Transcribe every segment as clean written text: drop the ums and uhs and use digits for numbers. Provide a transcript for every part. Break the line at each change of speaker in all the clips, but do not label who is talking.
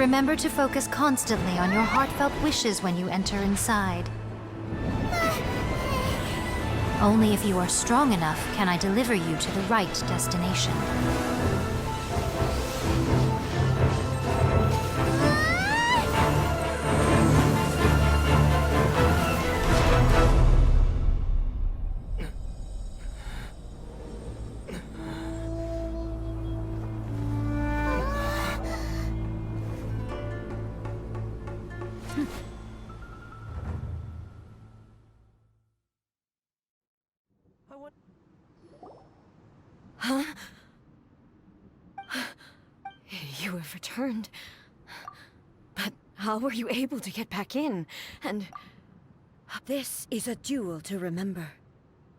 Remember to focus constantly on your heartfelt wishes when you enter inside. Only if you are strong enough can I deliver you to the right destination.
Huh? You have returned. But how were you able to get back in? And this is a duel to remember.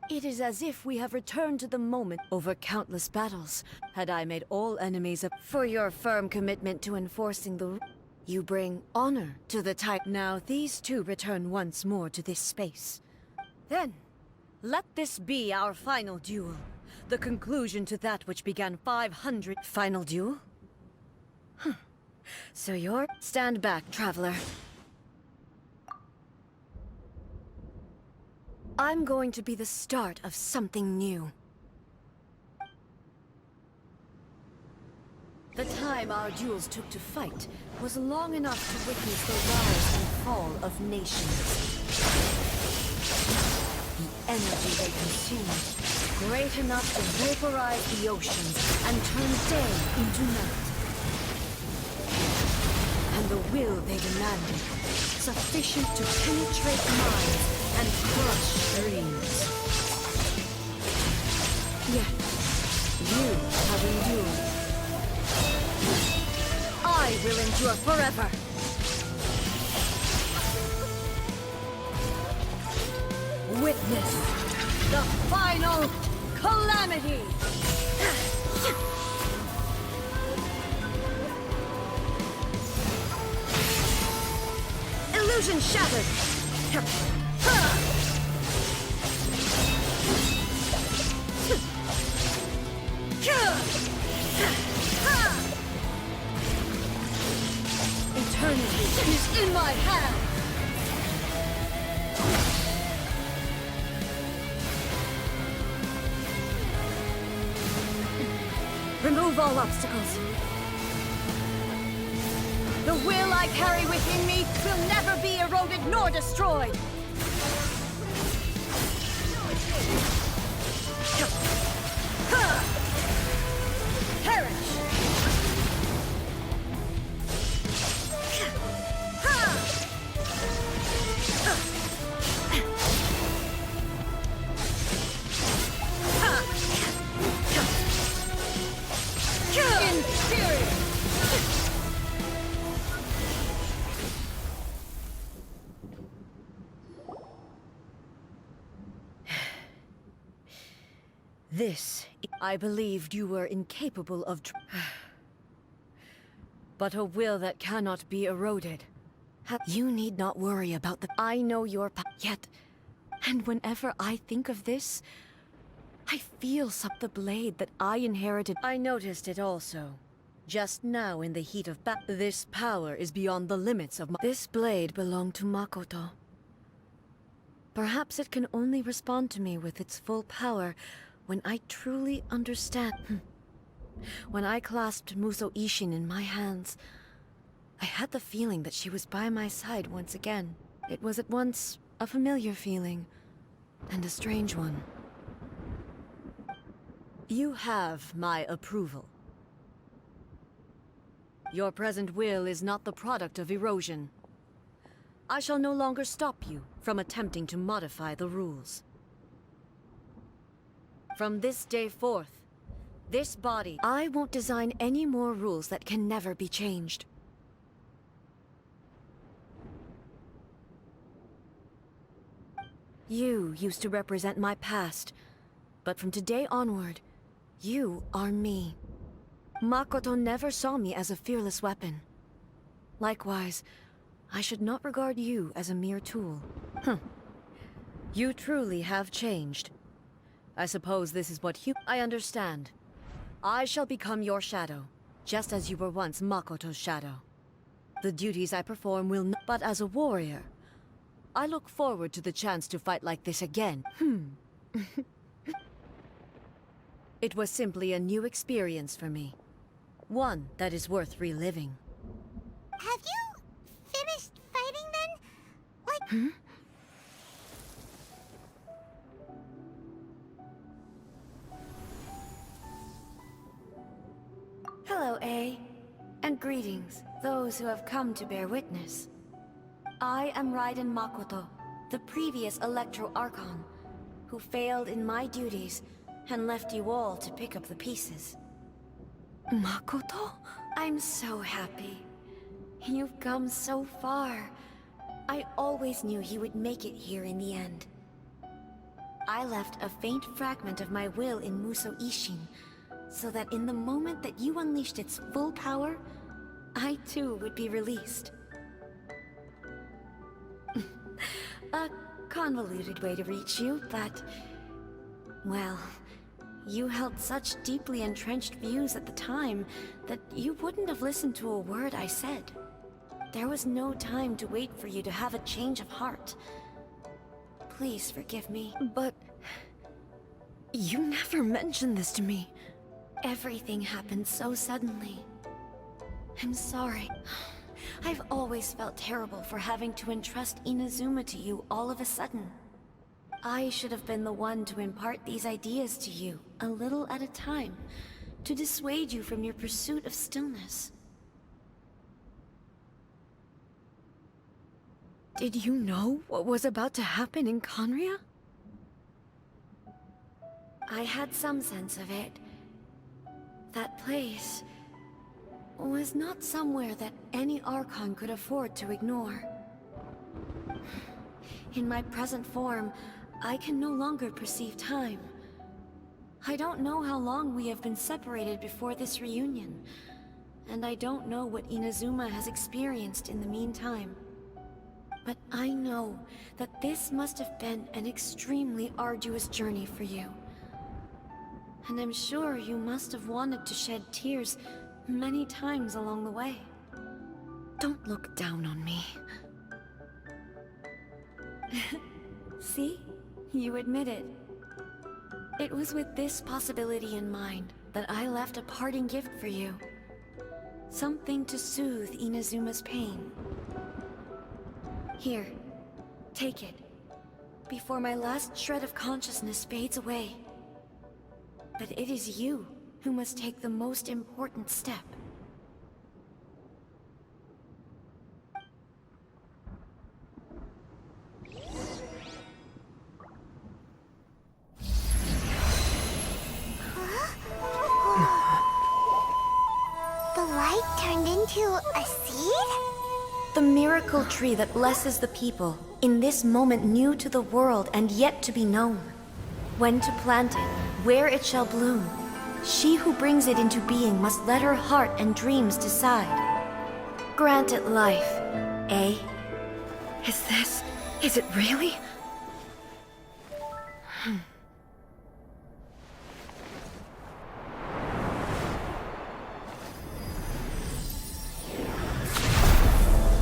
It is as if we have returned to the moment over countless battles. Had I made all enemies up for your firm commitment to enforcing the you bring honor to the type. Now these two return once more to this space. Then, let this be our final duel. The conclusion to that which began 500... Final duel? So you're... Stand back, traveler. I'm going to be the start of something new. The time our duels took to fight was long enough to witness the rise and fall of nations. The energy they consumed, great enough to vaporize the oceans and turn day into night. And the will they demanded, sufficient to penetrate minds and crush dreams. Yet, you have endured. I will endure forever. Witness the final calamity! Illusion shattered! Eternity is in my hand! Remove all obstacles. The will I carry within me will never be eroded nor destroyed. Perish! This, I believed you were incapable of but a will that cannot be eroded. You need not worry about the... I know your yet, and whenever I think of this, I feel the blade that I inherited. I noticed it also. Just now in the heat of battle. This power is beyond the limits of This blade belonged to Makoto. Perhaps it can only respond to me with its full power when I truly understand. When I clasped Muso Ishin in my hands, I had the feeling that she was by my side once again. It was at once a familiar feeling and a strange one. You have my approval. Your present will is not the product of erosion. I shall no longer stop you from attempting to modify the rules. From this day forth, this body... I won't design any more rules that can never be changed. You used to represent my past, but from today onward, you are me. Makoto never saw me as a fearless weapon. Likewise, I should not regard you as a mere tool. You truly have changed. I suppose this is what I understand. I shall become your shadow, just as you were once Makoto's shadow. The duties I perform will not. But as a warrior, I look forward to the chance to fight like this again. It was simply a new experience for me. One that is worth reliving.
Have you finished fighting then? Like...
Hello, A. And greetings, those who have come to bear witness. I am Raiden Makoto, the previous Electro Archon, who failed in my duties and left you all to pick up the pieces.
Makoto?
I'm so happy. You've come so far. I always knew you would make it here in the end. I left a faint fragment of my will in Muso Ishin, so that in the moment that you unleashed its full power, I too would be released. A convoluted way to reach you, but... well, you held such deeply entrenched views at the time that you wouldn't have listened to a word I said. There was no time to wait for you to have a change of heart. Please forgive me.
But... you never mentioned this to me.
Everything happened so suddenly. I'm sorry. I've always felt terrible for having to entrust Inazuma to you all of a sudden. I should have been the one to impart these ideas to you, a little at a time, to dissuade you from your pursuit of stillness.
Did you know what was about to happen in Conria?
I had some sense of it. That place was not somewhere that any Archon could afford to ignore. In my present form, I can no longer perceive time. I don't know how long we have been separated before this reunion, and I don't know what Inazuma has experienced in the meantime. But I know that this must have been an extremely arduous journey for you. And I'm sure you must have wanted to shed tears many times along the way.
Don't look down on me.
See? You admit it. It was with this possibility in mind that I left a parting gift for you. Something to soothe Inazuma's pain. Here, take it, before my last shred of consciousness fades away. But it is you who must take the most important step.
The light turned into a seed?
The miracle tree that blesses the people, in this moment new to the world and yet to be known. When to plant it, where it shall bloom, she who brings it into being must let her heart and dreams decide. Grant it life, eh?
Is it really?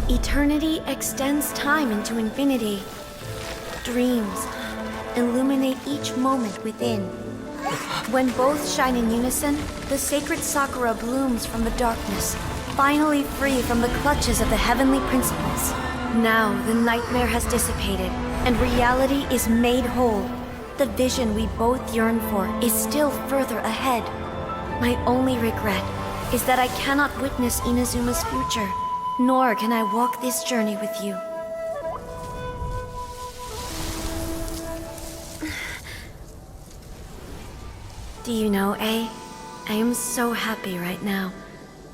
Eternity extends time into infinity. Dreams illuminate each moment within. When both shine in unison, the sacred Sakura blooms from the darkness, finally free from the clutches of the heavenly principles. Now the nightmare has dissipated, and reality is made whole. The vision we both yearn for is still further ahead. My only regret is that I cannot witness Inazuma's future, nor can I walk this journey with you. Do you know, A? I am so happy right now,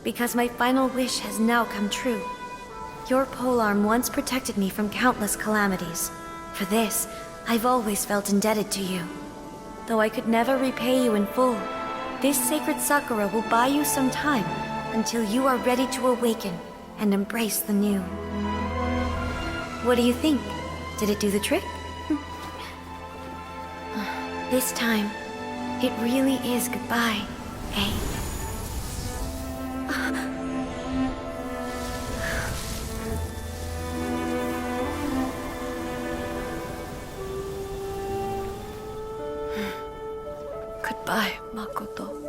because my final wish has now come true. Your polearm once protected me from countless calamities. For this, I've always felt indebted to you. Though I could never repay you in full, this sacred Sakura will buy you some time until you are ready to awaken and embrace the new. What do you think? Did it do the trick? This time, it really is goodbye, eh? Goodbye, Makoto.